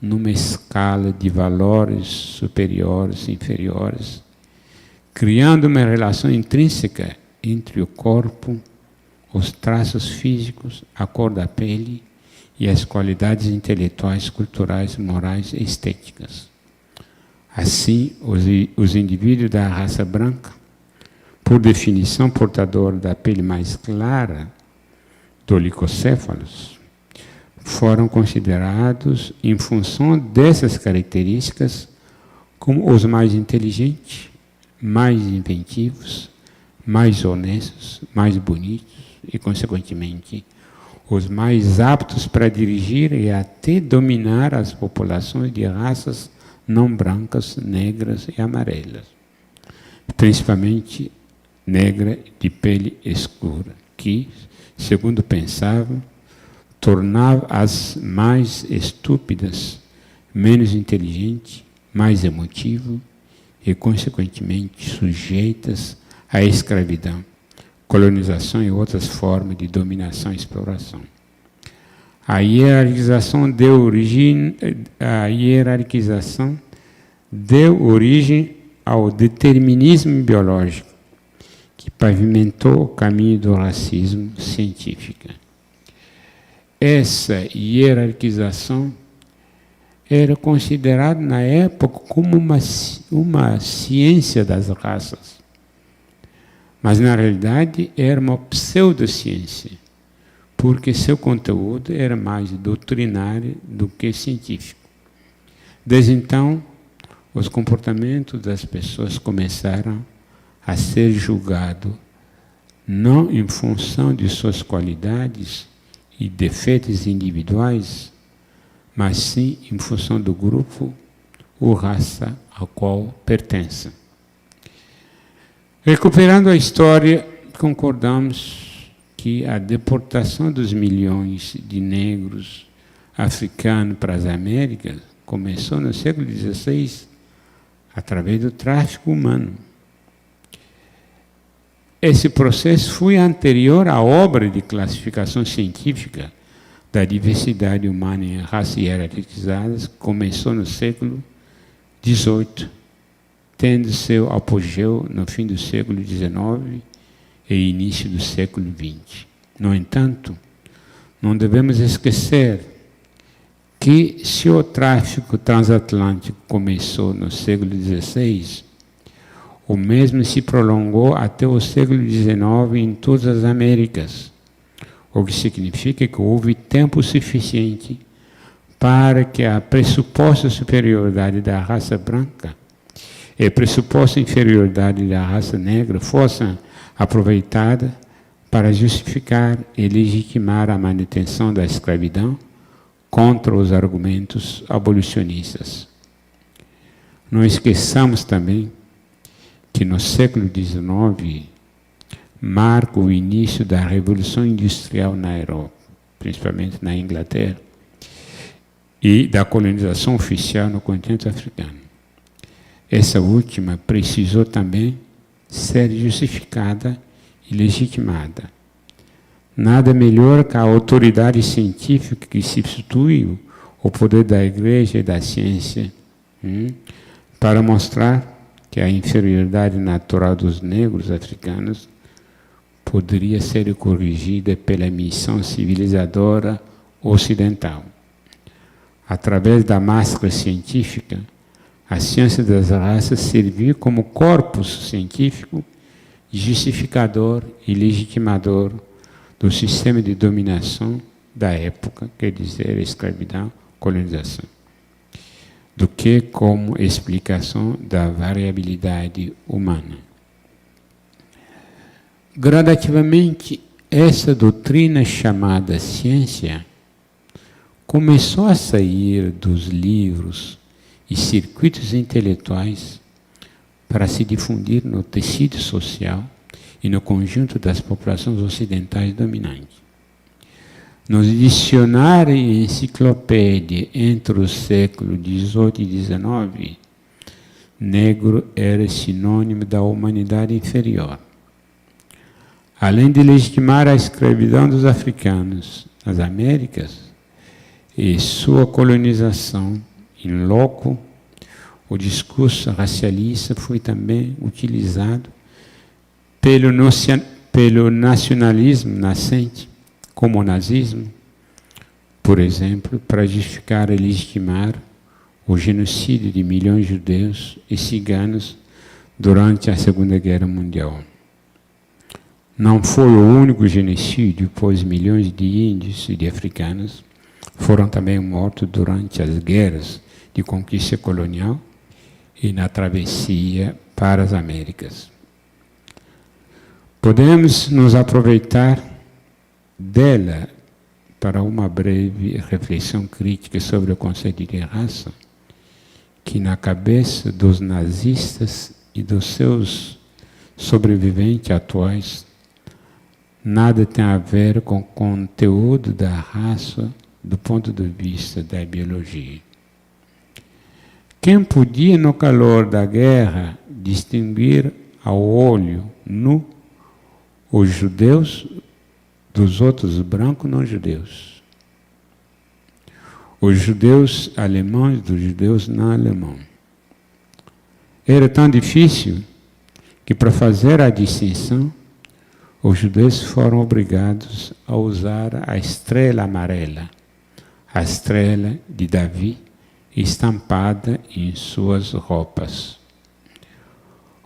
numa escala de valores superiores e inferiores, criando uma relação intrínseca entre o corpo, os traços físicos, a cor da pele e as qualidades intelectuais, culturais, morais e estéticas. Assim, os indivíduos da raça branca, por definição portadores da pele mais clara, dolicocéfalos, foram considerados, em função dessas características, como os mais inteligentes, mais inventivos, mais honestos, mais bonitos e, consequentemente, os mais aptos para dirigir e até dominar as populações de raças não brancas, negras e amarelas, principalmente negra de pele escura, que, segundo pensavam, tornava as mais estúpidas, menos inteligentes, mais emotivas e, consequentemente, sujeitas à escravidão, colonização e outras formas de dominação e exploração. A hierarquização deu origem ao determinismo biológico, que pavimentou o caminho do racismo científico. Essa hierarquização era considerada na época como uma ciência das raças, mas na realidade era uma pseudociência, porque seu conteúdo era mais doutrinário do que científico. Desde então, os comportamentos das pessoas começaram a ser julgados não em função de suas qualidades e defeitos individuais, mas sim em função do grupo ou raça ao qual pertencem. Recuperando a história, concordamos que a deportação dos milhões de negros africanos para as Américas começou no século XVI através do tráfico humano. Esse processo foi anterior à obra de classificação científica da diversidade humana em raças hierarquizadas, que começou no século XVIII, tendo seu apogeu no fim do século XIX e início do século XX. No entanto, não devemos esquecer que, se o tráfico transatlântico começou no século XVI, o mesmo se prolongou até o século XIX em todas as Américas, o que significa que houve tempo suficiente para que a pressuposta superioridade da raça branca e a pressuposta inferioridade da raça negra fossem aproveitadas para justificar e legitimar a manutenção da escravidão contra os argumentos abolicionistas. Não esqueçamos também que no século XIX marca o início da Revolução Industrial na Europa, principalmente na Inglaterra, e da colonização oficial no continente africano. Essa última precisou também ser justificada e legitimada. Nada melhor que a autoridade científica que substituiu o poder da Igreja e da ciência para mostrar que a inferioridade natural dos negros africanos poderia ser corrigida pela missão civilizadora ocidental. Através da máscara científica, a ciência das raças serviu como corpus científico justificador e legitimador do sistema de dominação da época, quer dizer, escravidão, colonização, do que como explicação da variabilidade humana. Gradativamente, essa doutrina chamada ciência começou a sair dos livros e circuitos intelectuais para se difundir no tecido social e no conjunto das populações ocidentais dominantes. Nos dicionários e enciclopédias entre os séculos XVIII e XIX, negro era sinônimo da humanidade inferior. Além de legitimar a escravidão dos africanos nas Américas e sua colonização em loco, o discurso racialista foi também utilizado pelo nacionalismo nascente, como o nazismo, por exemplo, para justificar e legitimar o genocídio de milhões de judeus e ciganos durante a Segunda Guerra Mundial. Não foi o único genocídio, pois milhões de índios e de africanos foram também mortos durante as guerras de conquista colonial e na travessia para as Américas. Podemos nos aproveitar dela para uma breve reflexão crítica sobre o conceito de raça, que na cabeça dos nazistas e dos seus sobreviventes atuais, nada tem a ver com o conteúdo da raça do ponto de vista da biologia. Quem podia, no calor da guerra, distinguir ao olho nu os judeus dos outros brancos não judeus? Os judeus alemães dos judeus não alemães. Era tão difícil que, para fazer a distinção, os judeus foram obrigados a usar a estrela amarela, a estrela de Davi, estampada em suas roupas.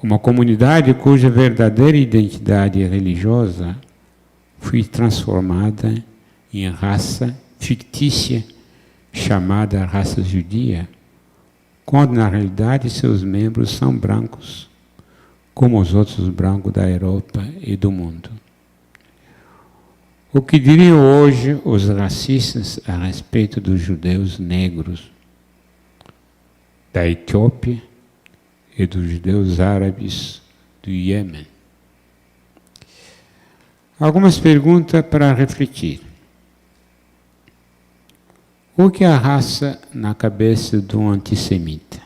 Uma comunidade cuja verdadeira identidade religiosa foi transformada em raça fictícia, chamada raça judia, quando na realidade seus membros são brancos, como os outros brancos da Europa e do mundo. O que diriam hoje os racistas a respeito dos judeus negros da Etiópia e dos judeus árabes do Iêmen? Algumas perguntas para refletir. O que é a raça na cabeça de um antissemita?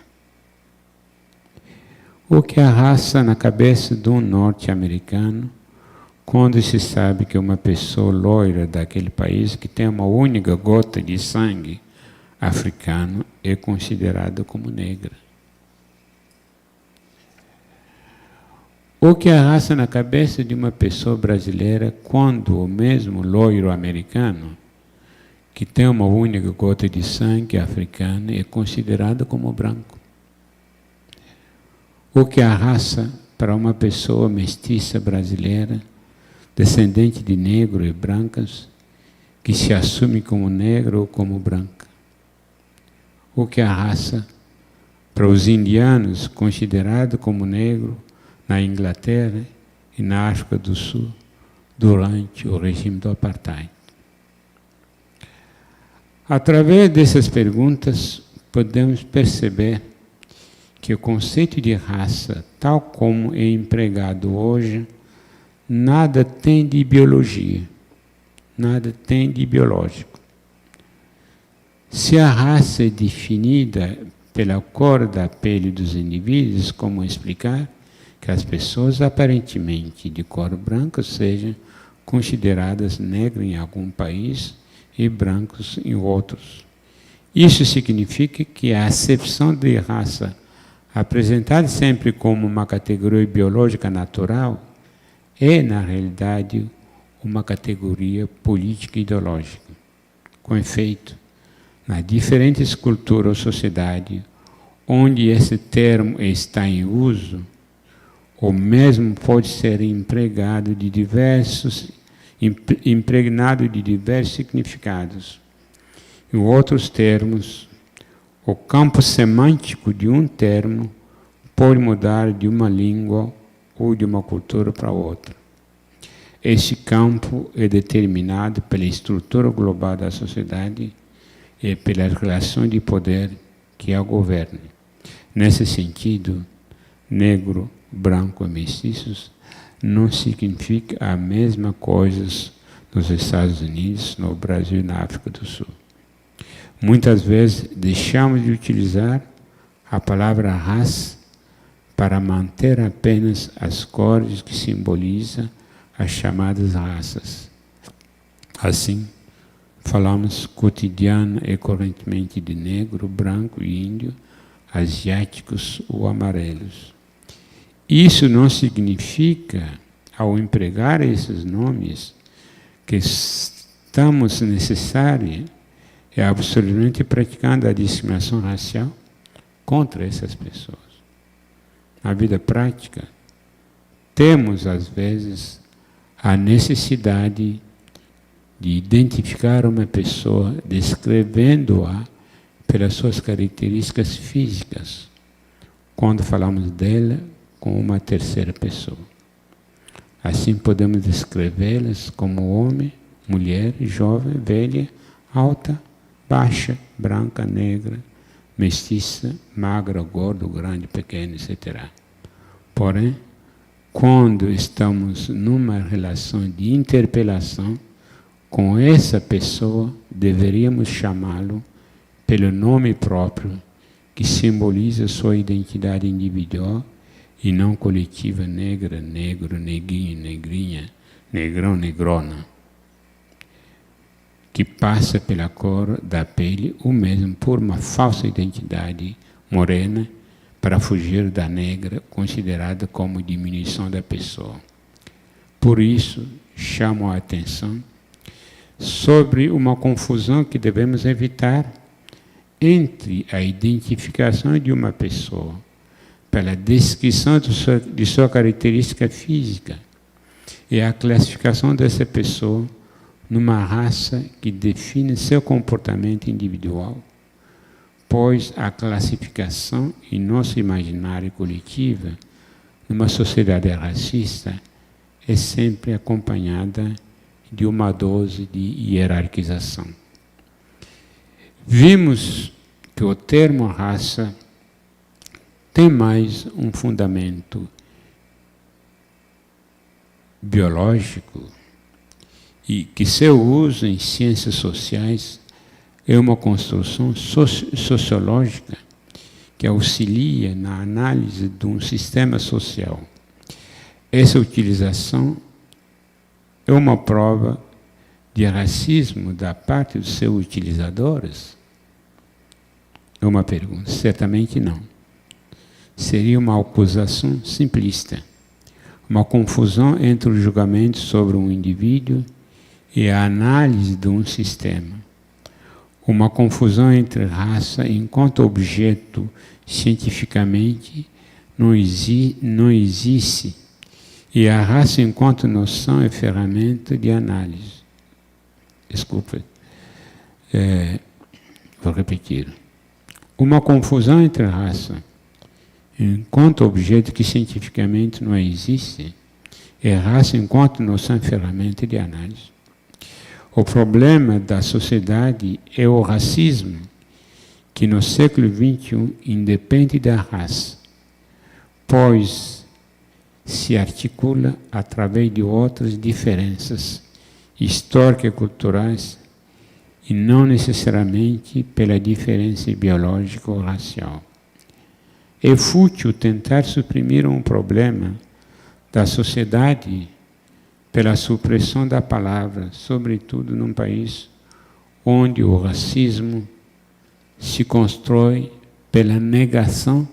O que é a raça na cabeça de um norte-americano quando se sabe que uma pessoa loira daquele país que tem uma única gota de sangue africano é considerada como negra? O que é a raça na cabeça de uma pessoa brasileira quando o mesmo loiro americano que tem uma única gota de sangue africano é considerado como branco? O que é a raça para uma pessoa mestiça brasileira, descendente de negro e brancas, que se assume como negra ou como branca? O que é a raça para os indianos, considerados como negro na Inglaterra e na África do Sul, durante o regime do apartheid? Através dessas perguntas, podemos perceber que o conceito de raça, tal como é empregado hoje, nada tem de biologia, nada tem de biológico. Se a raça é definida pela cor da pele dos indivíduos, como explicar que as pessoas aparentemente de cor branca sejam consideradas negras em algum país e brancos em outros? Isso significa que a acepção de raça, apresentada sempre como uma categoria biológica natural, é, na realidade, uma categoria política e ideológica. Com efeito, nas diferentes culturas ou sociedades onde esse termo está em uso, ou mesmo pode ser impregnado de diversos significados. Em outros termos, o campo semântico de um termo pode mudar de uma língua ou de uma cultura para outra. Esse campo é determinado pela estrutura global da sociedade e pela relação de poder que a governa. Nesse sentido, negro, branco e mestiços não significa a mesma coisa nos Estados Unidos, no Brasil e na África do Sul. Muitas vezes deixamos de utilizar a palavra raça para manter apenas as cores que simbolizam as chamadas raças. Assim, falamos cotidiana e correntemente de negro, branco e índio, asiáticos ou amarelos. Isso não significa, ao empregar esses nomes, que estamos necessários e absolutamente praticando a discriminação racial contra essas pessoas. Na vida prática, temos, às vezes, a necessidade de identificar uma pessoa descrevendo-a pelas suas características físicas, quando falamos dela com uma terceira pessoa. Assim podemos descrevê-las como homem, mulher, jovem, velha, alta, baixa, branca, negra, mestiça, magra, gordo, grande, pequeno, etc. Porém, quando estamos numa relação de interpelação com essa pessoa, deveríamos chamá-lo pelo nome próprio, que simboliza sua identidade individual e não coletiva: negra, negro, neguinho, negrinha, negrão, negrona, que passa pela cor da pele ou mesmo por uma falsa identidade morena para fugir da negra, considerada como diminuição da pessoa. Por isso, chamo a atenção sobre uma confusão que devemos evitar entre a identificação de uma pessoa pela descrição de sua característica física e a classificação dessa pessoa numa raça que define seu comportamento individual, pois a classificação em nosso imaginário coletivo, numa sociedade racista, é sempre acompanhada de uma dose de hierarquização. Vimos que o termo raça tem mais um fundamento biológico e que seu uso em ciências sociais é uma construção sociológica que auxilia na análise de um sistema social. Essa utilização é uma prova de racismo da parte dos seus utilizadores? É uma pergunta. Certamente não. Seria uma acusação simplista, uma confusão entre o julgamento sobre um indivíduo e a análise de um sistema. Uma confusão entre raça enquanto objeto cientificamente não existe e a raça enquanto noção e ferramenta de análise. Desculpa, vou repetir. Uma confusão entre raça enquanto objeto que cientificamente não existe e raça enquanto noção e ferramenta de análise. O problema da sociedade é o racismo, que no século XXI independe da raça, pois se articula através de outras diferenças históricas e culturais e não necessariamente pela diferença biológica ou racial. É fútil tentar suprimir um problema da sociedade pela supressão da palavra, sobretudo num país onde o racismo se constrói pela negação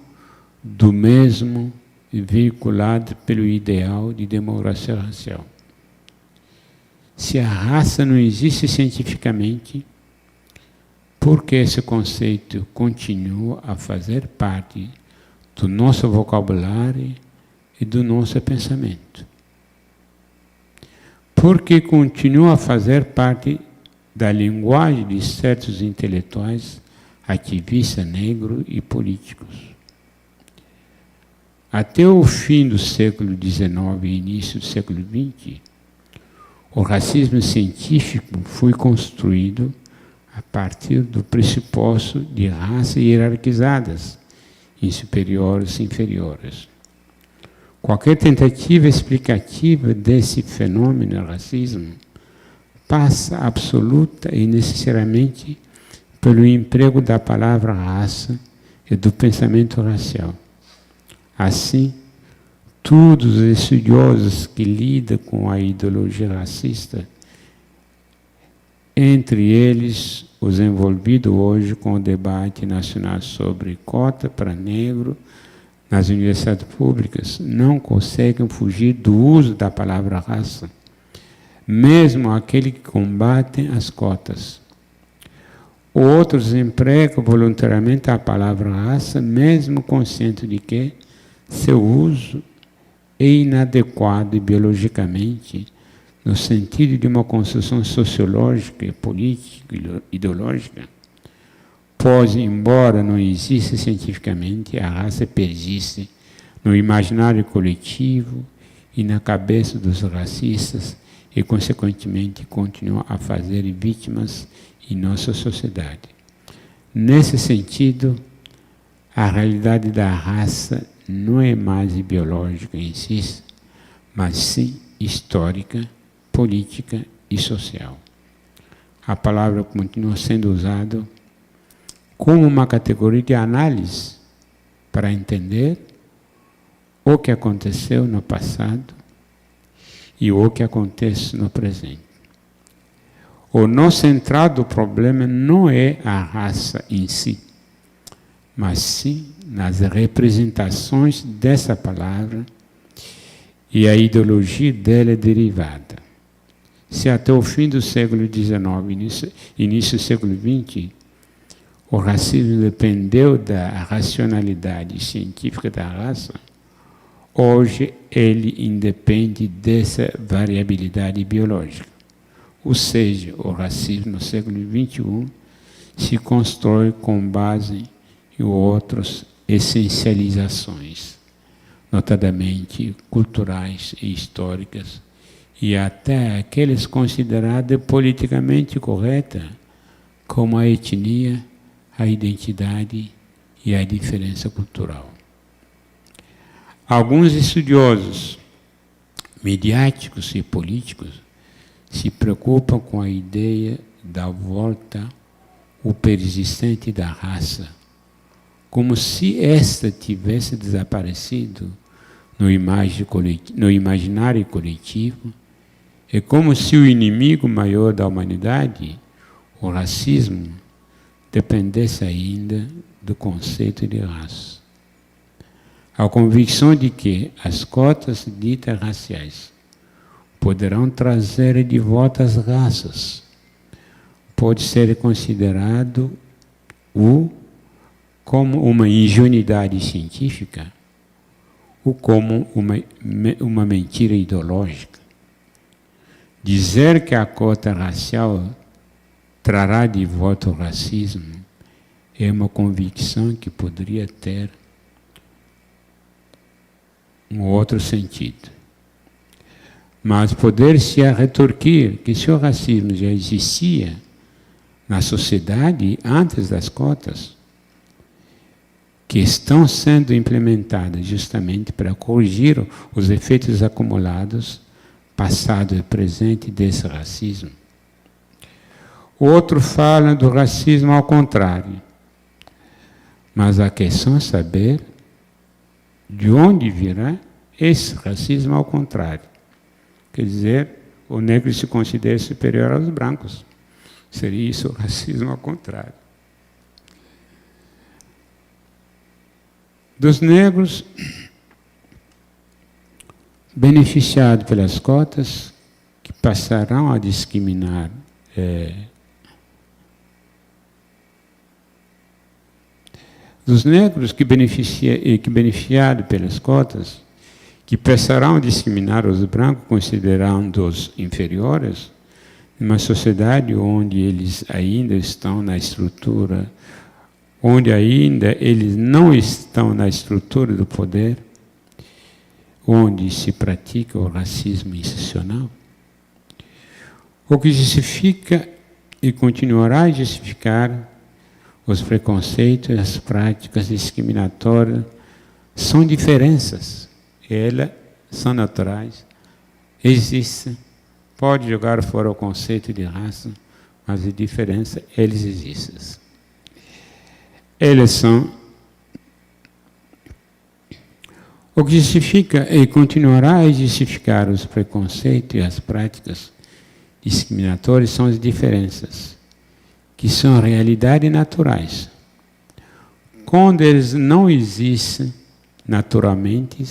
do mesmo veiculado pelo ideal de democracia racial. Se a raça não existe cientificamente, por que esse conceito continua a fazer parte do nosso vocabulário e do nosso pensamento? Porque continua a fazer parte da linguagem de certos intelectuais, ativistas negros e políticos. Até o fim do século XIX e início do século XX, o racismo científico foi construído a partir do pressuposto de raças hierarquizadas em superiores e inferiores. Qualquer tentativa explicativa desse fenômeno do racismo passa absoluta e necessariamente pelo emprego da palavra raça e do pensamento racial. Assim, todos os estudiosos que lidam com a ideologia racista, entre eles os envolvidos hoje com o debate nacional sobre cota para negro nas universidades públicas, não conseguem fugir do uso da palavra raça, mesmo aqueles que combatem as cotas. Outros empregam voluntariamente a palavra raça, mesmo conscientes de que seu uso é inadequado biologicamente, no sentido de uma construção sociológica, política e ideológica, pois, embora não exista cientificamente, a raça persiste no imaginário coletivo e na cabeça dos racistas e, consequentemente, continua a fazer vítimas em nossa sociedade. Nesse sentido, a realidade da raça não é mais biológica em si, mas sim histórica, política e social. A palavra continua sendo usada como uma categoria de análise para entender o que aconteceu no passado e o que acontece no presente. O nó central do problema não é a raça em si, mas sim nas representações dessa palavra e a ideologia dela derivada. Se até o fim do século XIX, início do século XX, o racismo dependeu da racionalidade científica da raça, hoje ele independe dessa variabilidade biológica. Ou seja, o racismo no século XXI se constrói com base em outras essencializações, notadamente culturais e históricas, e até aqueles consideradas politicamente corretas, como a etnia, a identidade e a diferença cultural. Alguns estudiosos midiáticos e políticos se preocupam com a ideia da volta ao persistente da raça, como se esta tivesse desaparecido no imaginário coletivo, é como se o inimigo maior da humanidade, o racismo, dependesse ainda do conceito de raça. A convicção de que as cotas ditas raciais poderão trazer de volta as raças pode ser considerado como uma ingenuidade científica ou como uma mentira ideológica. Dizer que a cota racial trará de volta o racismo é uma convicção que poderia ter um outro sentido. Mas poder-se retorquir que se o racismo já existia na sociedade antes das cotas, que estão sendo implementadas justamente para corrigir os efeitos acumulados, passado e presente desse racismo. O outro fala do racismo ao contrário. Mas a questão é saber de onde virá esse racismo ao contrário. Quer dizer, o negro se considera superior aos brancos. Seria isso o racismo ao contrário. Dos negros beneficiados pelas cotas, que passarão a discriminar dos negros que beneficiados pelas cotas, que passarão a discriminar os brancos, considerando-os inferiores, numa sociedade onde eles ainda estão na estrutura, onde ainda eles não estão na estrutura do poder, onde se pratica o racismo institucional. O que justifica e continuará a justificar os preconceitos e as práticas discriminatórias são diferenças. Elas são naturais, existem, pode jogar fora o conceito de raça, mas a diferença, eles existem. Eles são. O que justifica e continuará a justificar os preconceitos e as práticas discriminatórias são as diferenças, que são realidades naturais. Quando eles não existem naturalmente,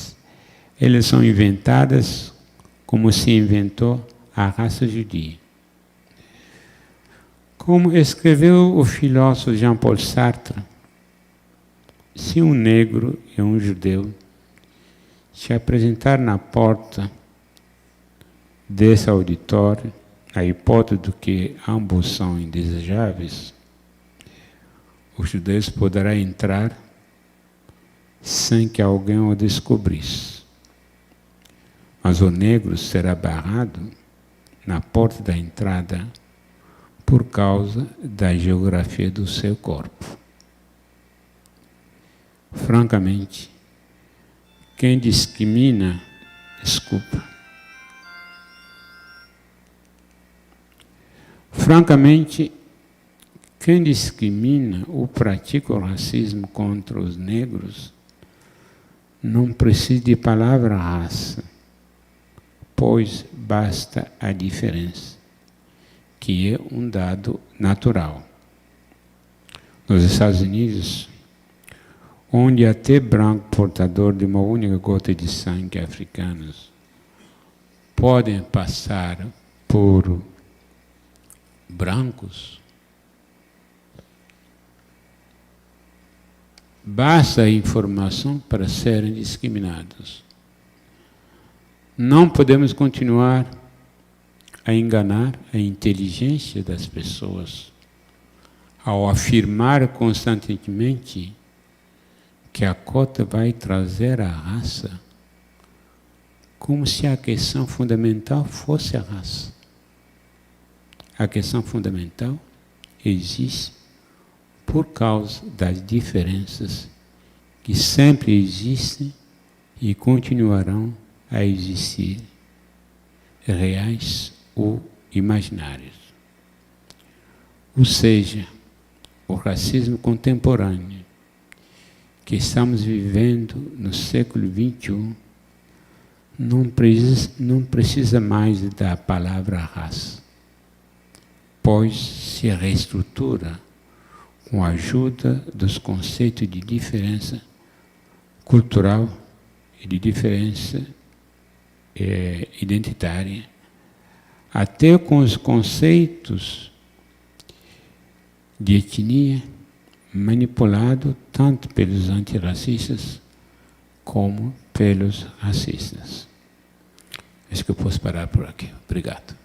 elas são inventadas como se inventou a raça judia. Como escreveu o filósofo Jean-Paul Sartre, se um negro e um judeu se apresentar na porta desse auditório, a hipótese de que ambos são indesejáveis, os judeus poderão entrar sem que alguém o descobrisse. Mas o negro será barrado na porta da entrada por causa da geografia do seu corpo. Francamente, quem discrimina, ou pratica o racismo contra os negros não precisa de palavra raça, pois basta a diferença, que é um dado natural. Nos Estados Unidos, onde até branco portador de uma única gota de sangue africanos podem passar por brancos, basta a informação para serem discriminados. Não podemos continuar a enganar a inteligência das pessoas ao afirmar constantemente que a cota vai trazer a raça, como se a questão fundamental fosse a raça. A questão fundamental existe por causa das diferenças que sempre existem e continuarão a existir, reais ou imaginários. Ou seja, o racismo contemporâneo que estamos vivendo no século XXI não precisa mais da palavra raça, pois se reestrutura com a ajuda dos conceitos de diferença cultural e de diferença identitária, até com os conceitos de etnia manipulado tanto pelos antirracistas como pelos racistas. Acho que eu posso parar por aqui. Obrigado.